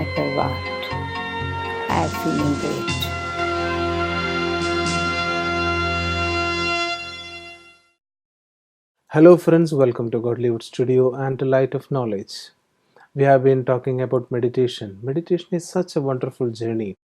matter what, I am feeling great. Hello friends, welcome to Godlywood Studio and the Light of Knowledge. We have been talking about meditation. Meditation is such a wonderful journey.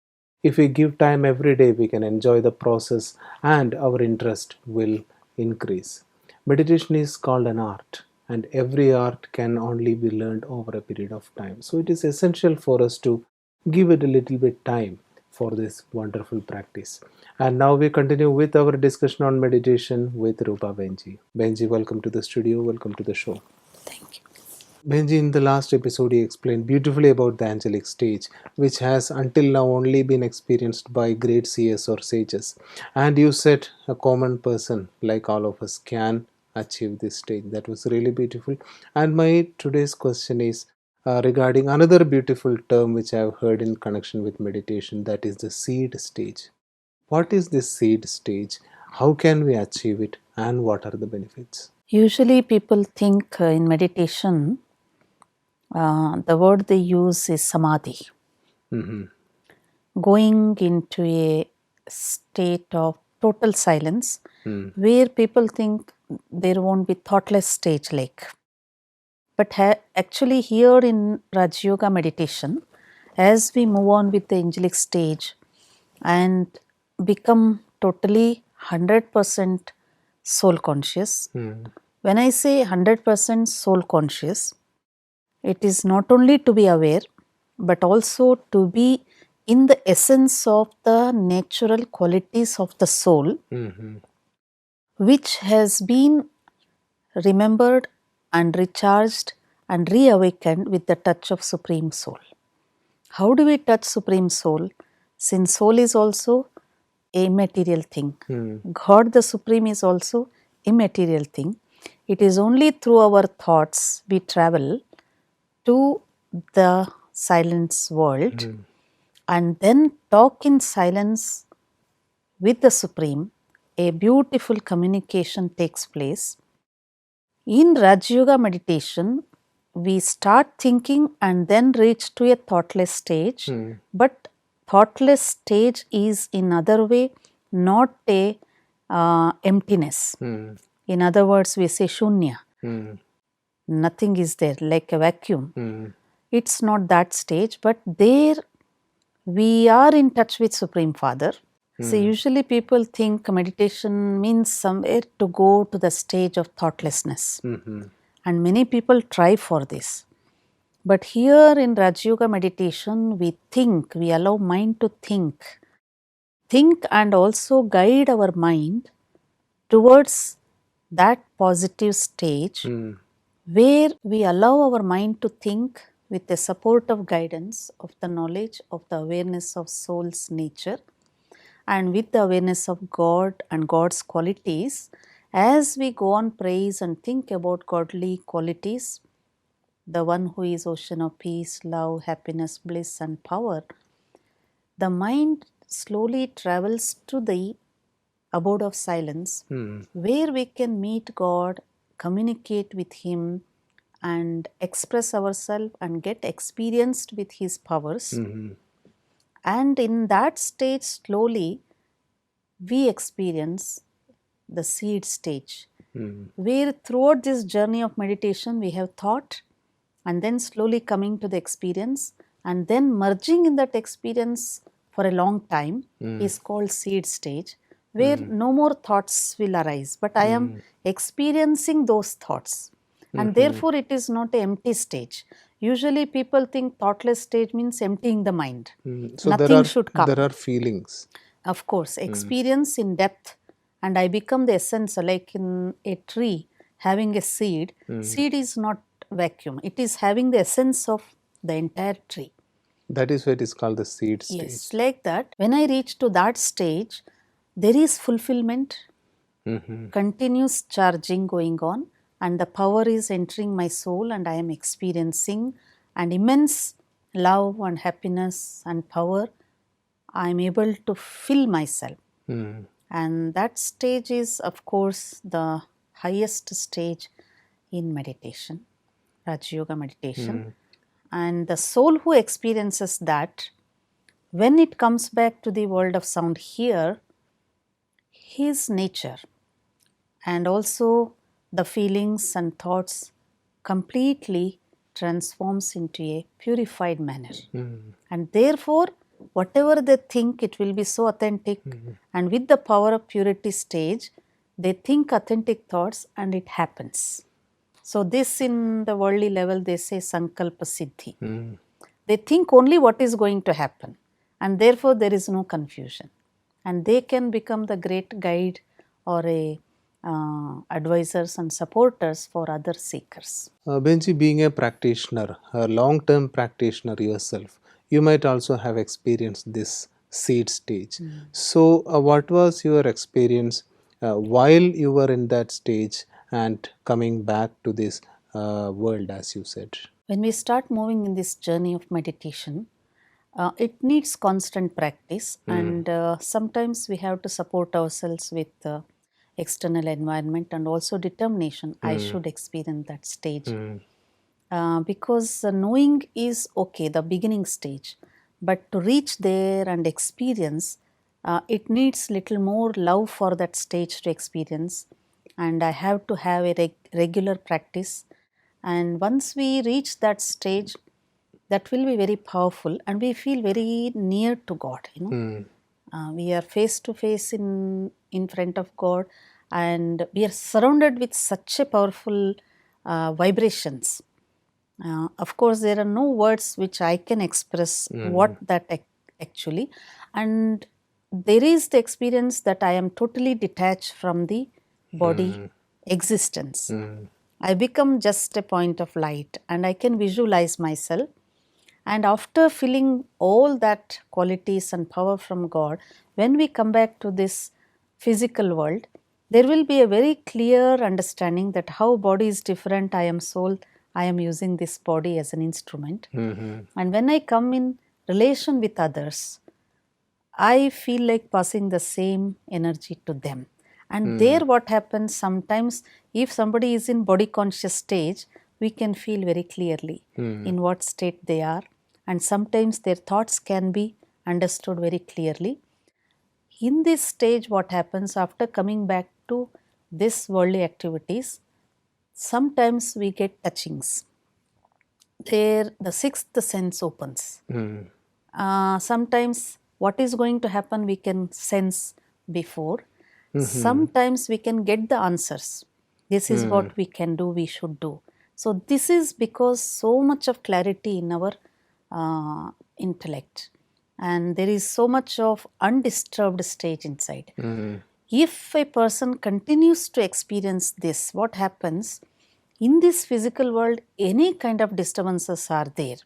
If we give time every day, we can enjoy the process and our interest will increase. Meditation is called an art, and every art can only be learned over a period of time. So it is essential for us to give it a little bit time for this wonderful practice. And now we continue with our discussion on meditation with Rupa Behenji. Behenji, welcome to the studio, welcome to the show. Thank you. Benji, in the last episode, he explained beautifully about the angelic stage, which has until now only been experienced by great seers or sages. And you said a common person, like all of us, can achieve this stage. That was really beautiful. And my today's question is regarding another beautiful term which I have heard in connection with meditation, that is the seed stage. What is this seed stage? How can we achieve it? And what are the benefits? Usually, people think in meditation, the word they use is samadhi, going into a state of total silence where people think there won't be thoughtless stage like. But actually, here in Rajyoga meditation, as we move on with the angelic stage and become totally 100% soul conscious, when I say 100% soul conscious, it is not only to be aware, but also to be in the essence of the natural qualities of the soul, which has been remembered and recharged and reawakened with the touch of Supreme Soul. How do we touch Supreme Soul? Since soul is also a material thing. God the Supreme is also a material thing. It is only through our thoughts we travel to the silence world and then talk in silence with the Supreme. A beautiful communication takes place. In Rajyoga meditation, we start thinking and then reach to a thoughtless stage. But thoughtless stage is in other way not a emptiness. In other words, we say shunya. Nothing is there, like a vacuum. It's not that stage, but there we are in touch with Supreme Father. So usually people think meditation means somewhere to go to the stage of thoughtlessness. And many people try for this. But here in Rajyoga meditation, we think, we allow mind to think and also guide our mind towards that positive stage where we allow our mind to think with the support of guidance of the knowledge of the awareness of soul's nature and with the awareness of God and God's qualities. As we go on praise and think about godly qualities, the one who is ocean of peace, love, happiness, bliss and power, the mind slowly travels to the abode of silence where we can meet God, communicate with Him and express ourselves and get experienced with His powers. And in that stage, slowly we experience the seed stage, where throughout this journey of meditation we have thought and then slowly coming to the experience and then merging in that experience for a long time is called seed stage, where no more thoughts will arise, but I am experiencing those thoughts. And therefore it is not an empty stage. Usually people think thoughtless stage means emptying the mind. So Nothing should come. there are feelings. Of course, experience in depth, and I become the essence, like in a tree having a seed. Seed is not vacuum, it is having the essence of the entire tree. That is why it is called the seed stage. Yes, like that. When I reach to that stage, there is fulfillment, continuous charging going on, and the power is entering my soul, and I am experiencing an immense love and happiness and power. I am able to fill myself. And that stage is, of course, the highest stage in meditation, Rajyoga meditation. And the soul who experiences that, when it comes back to the world of sound here, his nature and also the feelings and thoughts completely transforms into a purified manner. And therefore, whatever they think, it will be so authentic. And with the power of purity stage, they think authentic thoughts and it happens. So this in the worldly level, they say sankalpa siddhi. They think only what is going to happen, and therefore there is no confusion. And they can become the great guide or a advisors and supporters for other seekers. Benji, being a practitioner, a long-term practitioner yourself, you might also have experienced this seed stage. So, what was your experience while you were in that stage and coming back to this world, as you said? When we start moving in this journey of meditation, it needs constant practice, and sometimes we have to support ourselves with external environment and also determination. I should experience that stage. Because knowing is okay, the beginning stage, but to reach there and experience, it needs little more love for that stage to experience, and I have to have a regular practice. And once we reach that stage, that will be very powerful, and we feel very near to God. We are face to face in front of God, and we are surrounded with such a powerful vibrations. Of course, there are no words which I can express what that actually, and there is the experience that I am totally detached from the body existence. I become just a point of light, and I can visualize myself. And after feeling all that qualities and power from God, when we come back to this physical world, there will be a very clear understanding that how body is different. I am soul. I am using this body as an instrument. And when I come in relation with others, I feel like passing the same energy to them. And there what happens sometimes, if somebody is in body conscious stage, we can feel very clearly in what state they are, and sometimes their thoughts can be understood very clearly. In this stage, what happens after coming back to this worldly activities, sometimes we get touchings. There the sixth sense opens. Sometimes what is going to happen we can sense before. Sometimes we can get the answers. This is what we can do, we should do. So this is because so much of clarity in our intellect, and there is so much of undisturbed stage inside. If a person continues to experience this, what happens in this physical world, any kind of disturbances are there.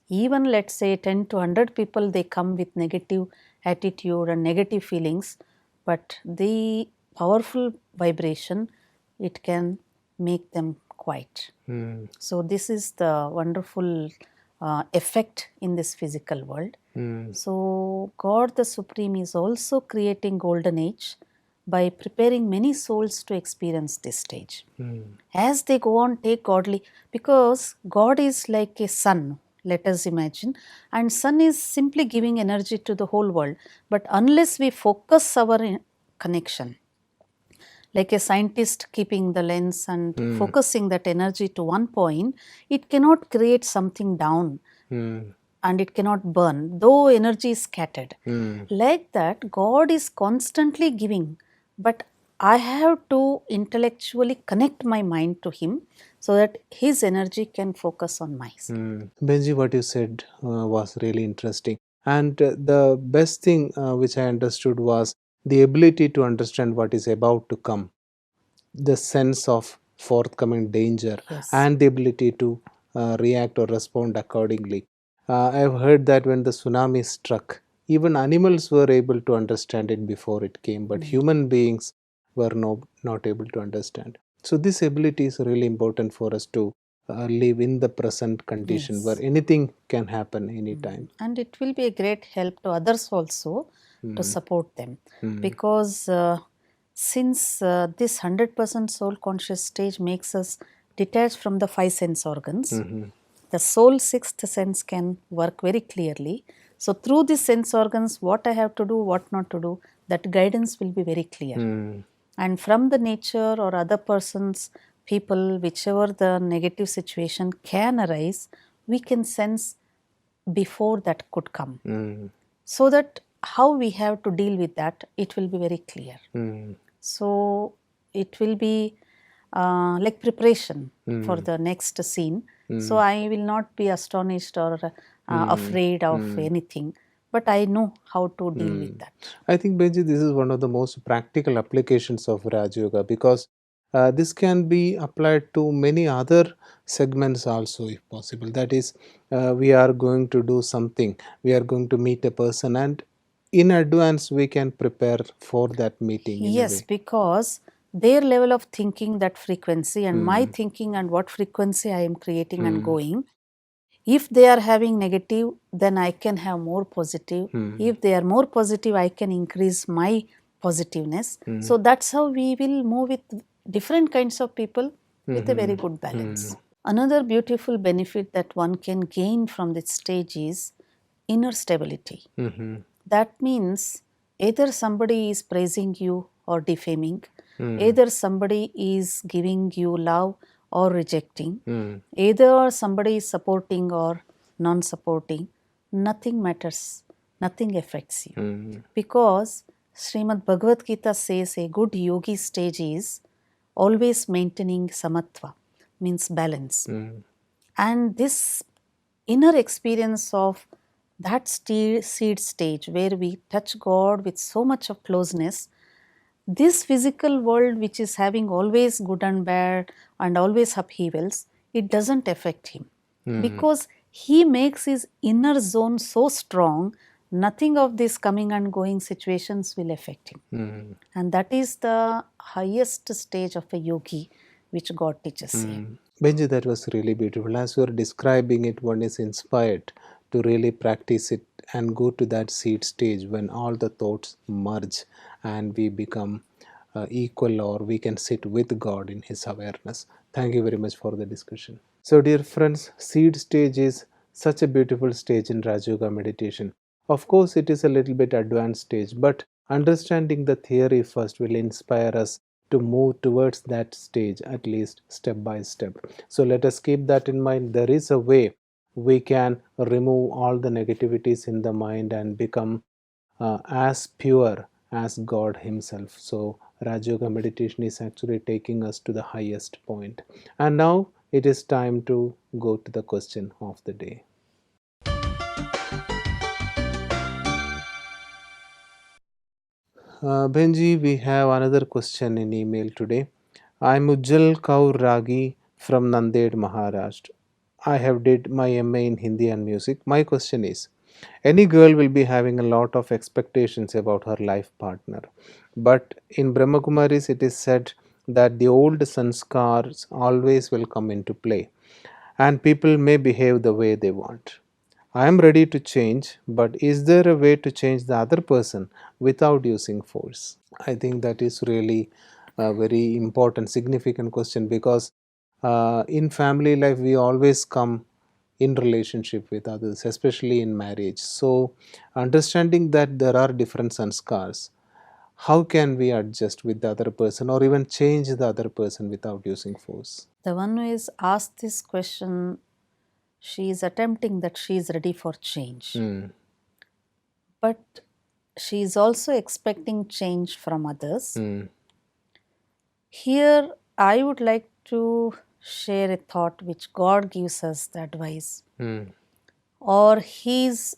Even let's say 10 to 100 people, they come with negative attitude and negative feelings, but the powerful vibration, it can make them quiet. So this is the wonderful effect in this physical world. So God the Supreme is also creating golden age by preparing many souls to experience this stage. As they go on, take godly, because God is like a sun, let us imagine, and sun is simply giving energy to the whole world. But unless we focus our connection, like a scientist keeping the lens and focusing that energy to one point, it cannot create something down. And it cannot burn, though energy is scattered. Like that, God is constantly giving, but I have to intellectually connect my mind to Him so that His energy can focus on myself. Benji, what you said was really interesting. And the best thing which I understood was the ability to understand what is about to come, the sense of forthcoming danger, Yes. and the ability to react or respond accordingly. I've heard that when the tsunami struck, even animals were able to understand it before it came, but human beings were not able to understand. So, this ability is really important for us to live in the present condition where anything can happen anytime. And it will be a great help to others also to support them, because since this 100% soul conscious stage makes us detached from the five sense organs, the soul sixth sense can work very clearly. So through these sense organs, what I have to do, what not to do, that guidance will be very clear. And from the nature or other persons, people, whichever the negative situation can arise, we can sense before that could come. So that how we have to deal with that, it will be very clear. So it will be like preparation for the next scene. So I will not be astonished or afraid of anything, but I know how to deal with that. I think, Benji, this is one of the most practical applications of Raj Yoga, because this can be applied to many other segments also, if possible. That is, we are going to do something, we are going to meet a person, and in advance we can prepare for that meeting in a Yes, way. because their level of thinking, that frequency, and my thinking and what frequency I am creating and going. If they are having negative, then I can have more positive. If they are more positive, I can increase my positiveness. So that's how we will move with different kinds of people with a very good balance. Another beautiful benefit that one can gain from this stage is inner stability. That means either somebody is praising you or defaming, either somebody is giving you love or rejecting, either somebody is supporting or non supporting, nothing matters, nothing affects you. Because Srimad Bhagavad Gita says a good yogi stage is always maintaining samatva, means balance. And this inner experience of that seed stage where we touch God with so much of closeness, this physical world which is having always good and bad and always upheavals, it doesn't affect him. Because he makes his inner zone so strong, nothing of these coming and going situations will affect him. And that is the highest stage of a yogi which God teaches here. Benji, that was really beautiful. As you are describing it, one is inspired to really practice it and go to that seed stage when all the thoughts merge and we become equal, or we can sit with God in His awareness. Thank you very much for the discussion. So, dear friends, seed stage is such a beautiful stage in Raj Yoga meditation. Of course, it is a little bit advanced stage, but understanding the theory first will inspire us to move towards that stage, at least step by step. So let us keep that in mind. There is a way we can remove all the negativities in the mind and become as pure as God Himself. So Raj Yoga meditation is actually taking us to the highest point. And now it is time to go to the question of the day. Benji, we have another question in email today. I'm Ujjal Kaur Ragi from Nanded, Maharashtra. I have did my MA in Hindi and music. My question is, any girl will be having a lot of expectations about her life partner. But in Brahmakumaris it is said that the old sanskars always will come into play and people may behave the way they want. I am ready to change, but is there a way to change the other person without using force? I think that is really a very important, significant question, because in family life we always come in relationship with others, especially in marriage. So, understanding that there are different sanskars, how can we adjust with the other person or even change the other person without using force? The one who is asked this question, she is attempting that she is ready for change. But she is also expecting change from others. Here, I would like to share a thought which God gives us the advice, or He is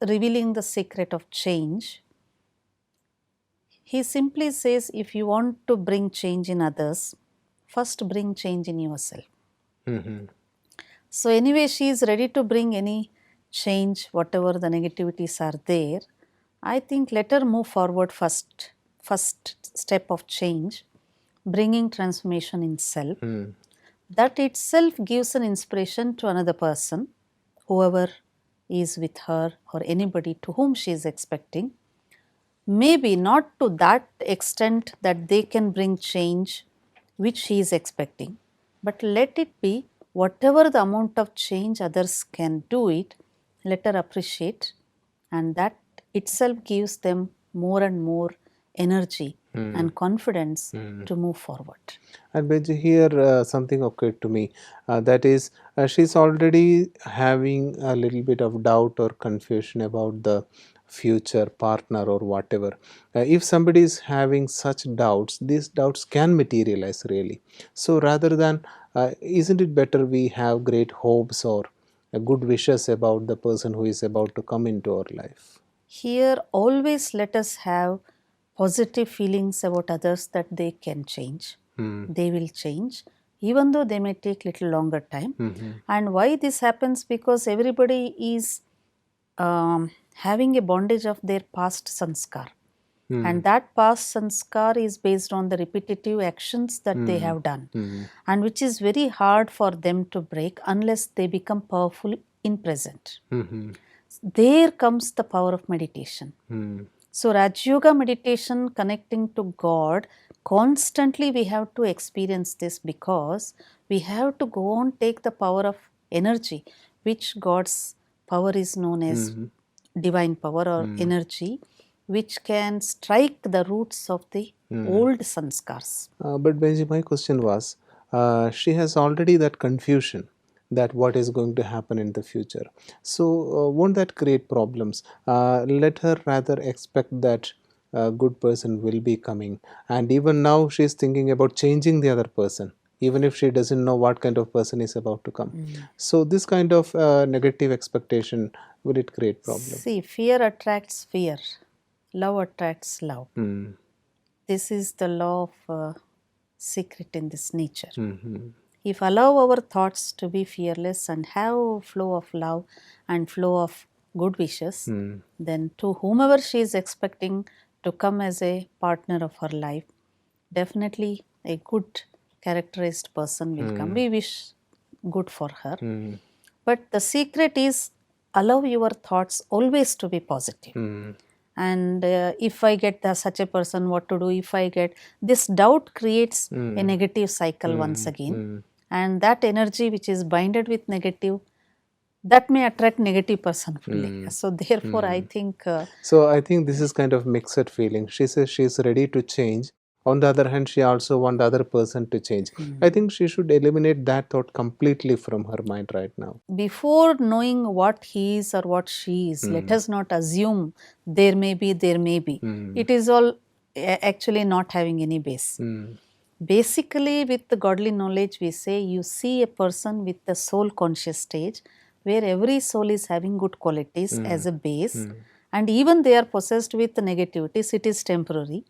revealing the secret of change. He simply says, if you want to bring change in others, first bring change in yourself. So, anyway, she is ready to bring any change, whatever the negativities are there. I think let her move forward first step of change, bringing transformation in self. That itself gives an inspiration to another person, whoever is with her or anybody to whom she is expecting. Maybe not to that extent that they can bring change which she is expecting, but let it be whatever the amount of change others can do it, let her appreciate, and that itself gives them more and more energy and confidence to move forward. And Benji, here something occurred to me, that is, she's already having a little bit of doubt or confusion about the future partner or whatever. If somebody is having such doubts, these doubts can materialize really. So rather than, isn't it better we have great hopes or good wishes about the person who is about to come into our life? Here, always let us have positive feelings about others that they can change. They will change, even though they may take little longer time. And why this happens? Because everybody is having a bondage of their past sanskar. And that past sanskar is based on the repetitive actions that they have done, and which is very hard for them to break unless they become powerful in present. There comes the power of meditation. So, Rajyoga meditation, connecting to God, constantly we have to experience this, because we have to go on take the power of energy, which God's power is known as divine power or energy, which can strike the roots of the old sanskars. But Benji, my question was, she has already that confusion that what is going to happen in the future. So won't that create problems? Let her rather expect that a good person will be coming. And even now she is thinking about changing the other person, even if she doesn't know what kind of person is about to come. So this kind of negative expectation, will it create problem? See, fear attracts fear, love attracts love. This is the law of secret in this nature. If allow our thoughts to be fearless and have flow of love and flow of good wishes, then to whomever she is expecting to come as a partner of her life, definitely a good characterized person will come. We wish good for her. But the secret is allow your thoughts always to be positive. And if I get such a person, what to do? If I get this, doubt creates a negative cycle once again. And that energy which is binded with negative, that may attract negative person fully. So therefore I think So I think this is kind of mixed feeling. She says she is ready to change. On the other hand, she also wants the other person to change. I think she should eliminate that thought completely from her mind right now. before knowing what he is or what she is, let us not assume there may be. It is all actually not having any base. Basically, with the godly knowledge, we say you see a person with the soul conscious stage, where every soul is having good qualities as a base, and even they are possessed with negativities, it is temporary.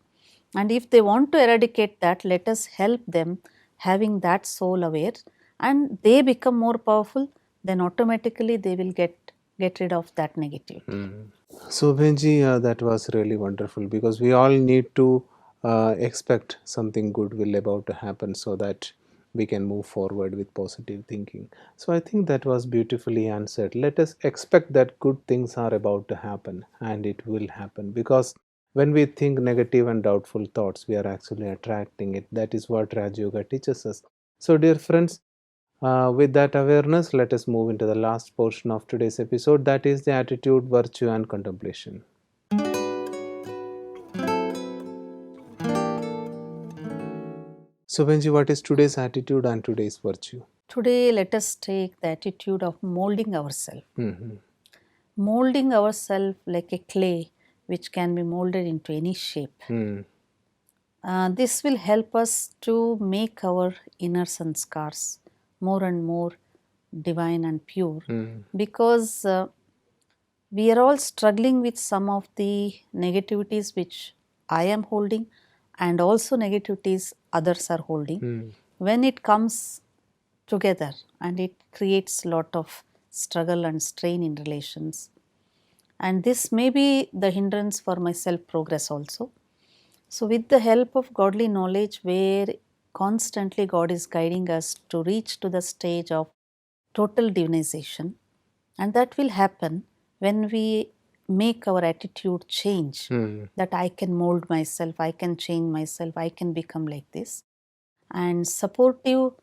And if they want to eradicate that, let us help them having that soul aware, and they become more powerful, then automatically they will get rid of that negativity. So Benji, that was really wonderful, because we all need to expect something good will about to happen so that we can move forward with positive thinking. So I think that was beautifully answered. Let us expect that good things are about to happen, and it will happen, because when we think negative and doubtful thoughts, we are actually attracting it. That is what Raj Yoga teaches us. So dear friends, with that awareness, let us move into the last portion of today's episode, that is the attitude, virtue, and contemplation. So, Benji, what is today's attitude and today's virtue? Today, let us take the attitude of molding ourselves. Molding ourselves like a clay which can be molded into any shape. This will help us to make our inner sanskars more and more divine and pure, because we are all struggling with some of the negativities which I am holding, and also negativities others are holding. When it comes together, and it creates lot of struggle and strain in relations, and this may be the hindrance for my self progress also. So with the help of godly knowledge, where constantly God is guiding us to reach to the stage of total divinization, and that will happen when we make our attitude change, that I can mold myself, I can change myself, I can become like this. And supportive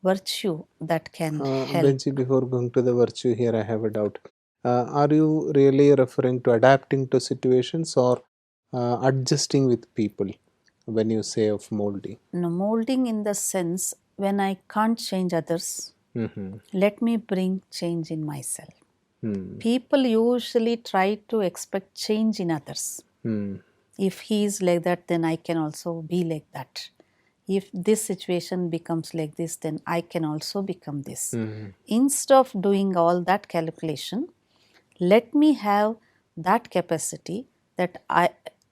virtue that can help. Benji, before going to the virtue here, I have a doubt. Are you really referring to adapting to situations or adjusting with people when you say of molding? No, molding in the sense when I can't change others, Mm-hmm. let me bring change in myself. Mm. People usually try to expect change in others. Mm. If he is like that, then I can also be like that. If this situation becomes like this, then I can also become this. Mm. Instead of doing all that calculation, let me have that capacity that I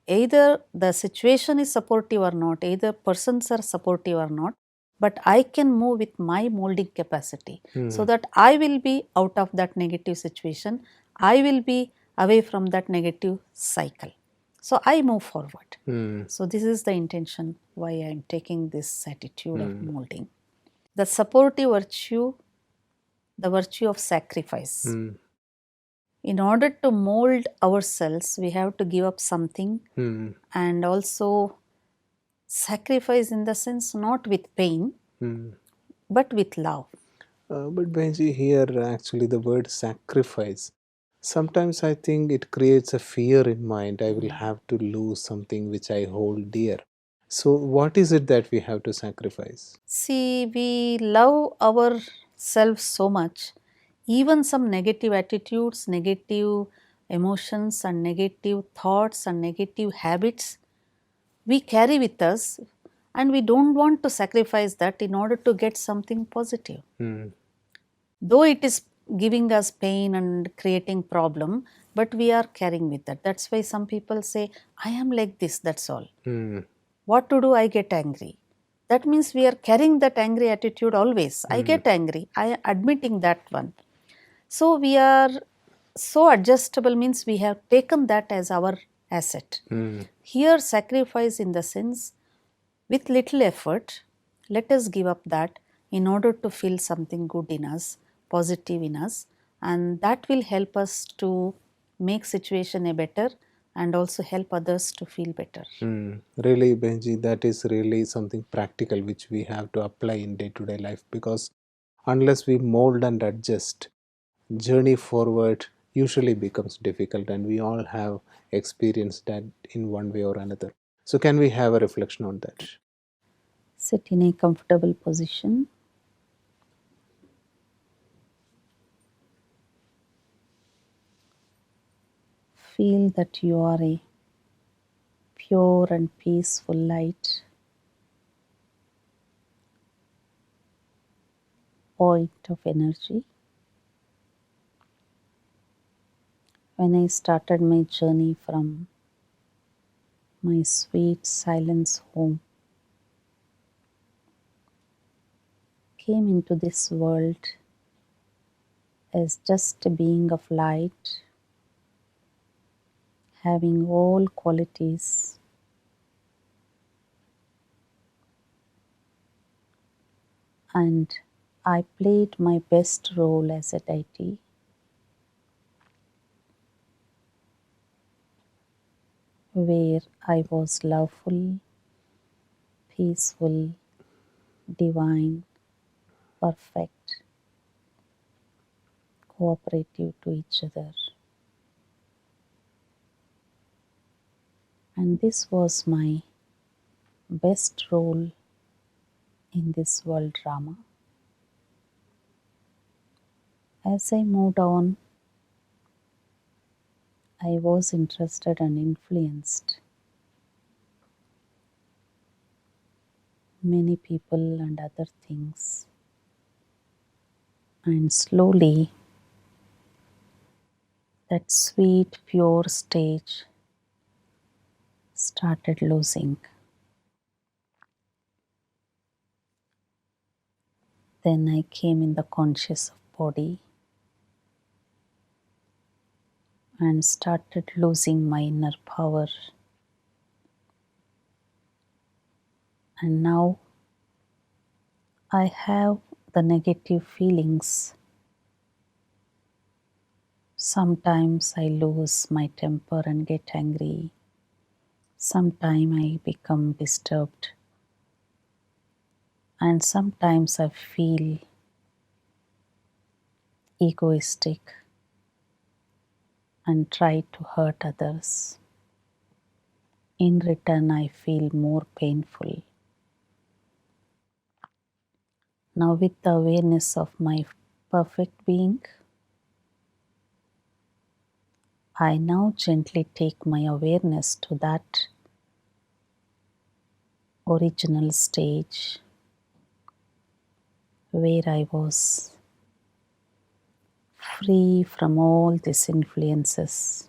either the situation is supportive or not, either persons are supportive or not, but I can move with my molding capacity so that I will be out of that negative situation, I will be away from that negative cycle. So I move forward. Mm. So this is the intention why I am taking this attitude of molding. The supportive virtue, the virtue of sacrifice. Mm. In order to mold ourselves, we have to give up something Mm. and also sacrifice in the sense not with pain Mm. but with love. But Benji, here actually the word sacrifice. Sometimes I think it creates a fear in mind. I will have to lose something which I hold dear. So, what is it that we have to sacrifice? See, we love ourselves so much, even some negative attitudes, negative emotions, and negative thoughts and negative habits we carry with us, and we don't want to sacrifice that in order to get something positive. Mm. Though it is giving us pain and creating problem, but we are carrying with that. That's why some people say, I am like this, that's all. Mm. What to do? I get angry. That means we are carrying that angry attitude always. I get angry. I am admitting that one. So we are so adjustable means we have taken that as our asset. Mm. Here sacrifice in the sense with little effort, let us give up that in order to feel something good in us, positive in us, and that will help us to make situation a better and also help others to feel better. Mm. Really, Benji, that is really something practical which we have to apply in day to day life, because unless we mold and adjust, journey forward usually becomes difficult, and we all have experienced that in one way or another. So, can we have a reflection on that? Sit in a comfortable position. Feel that you are a pure and peaceful light, point of energy. When I started my journey from my sweet silence home, came into this world as just a being of light, having all qualities, and I played my best role as a deity, where I was loveful, peaceful, divine, perfect, cooperative to each other. And this was my best role in this world drama. As I moved on, I was interested and influenced many people and other things. And slowly, that sweet, pure stage started losing. Then I came in the conscious of body and started losing my inner power. And now I have the negative feelings. Sometimes I lose my temper and get angry. Sometimes I become disturbed. And sometimes I feel egoistic and try to hurt others. In return, I feel more painful. Now, with the awareness of my perfect being, I now gently take my awareness to that original stage where I was free from all these influences,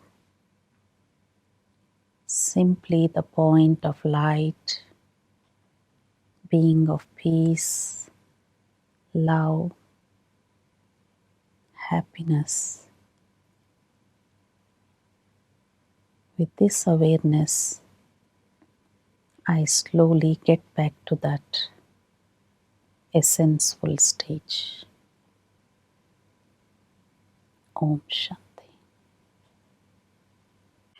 simply the point of light, being of peace, love, happiness. With this awareness, I slowly get back to that essential stage. Om Shanti.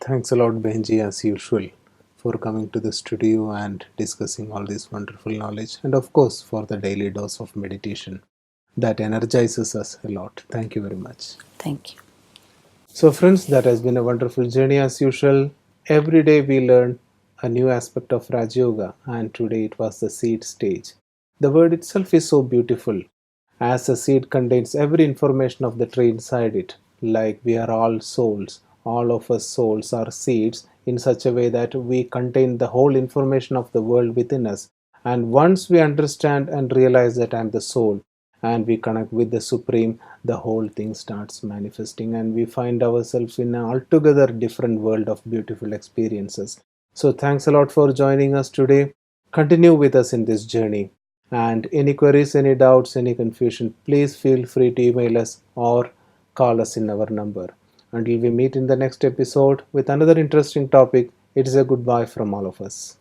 Thanks a lot, Behenji, as usual, for coming to the studio and discussing all this wonderful knowledge, and of course, for the daily dose of meditation that energizes us a lot. Thank you very much. Thank you. So, friends, that has been a wonderful journey as usual. Every day we learn a new aspect of Rajyoga, and today it was the seed stage. The word itself is so beautiful, as a seed contains every information of the tree inside it. Like we are all souls, all of us souls are seeds in such a way that we contain the whole information of the world within us. And once we understand and realize that I am the soul, and we connect with the Supreme, the whole thing starts manifesting, and we find ourselves in an altogether different world of beautiful experiences. So, thanks a lot for joining us today. Continue with us in this journey. And any queries, any doubts, any confusion, please feel free to email us or call us in our number. Until we meet in the next episode with another interesting topic, it is a goodbye from all of us.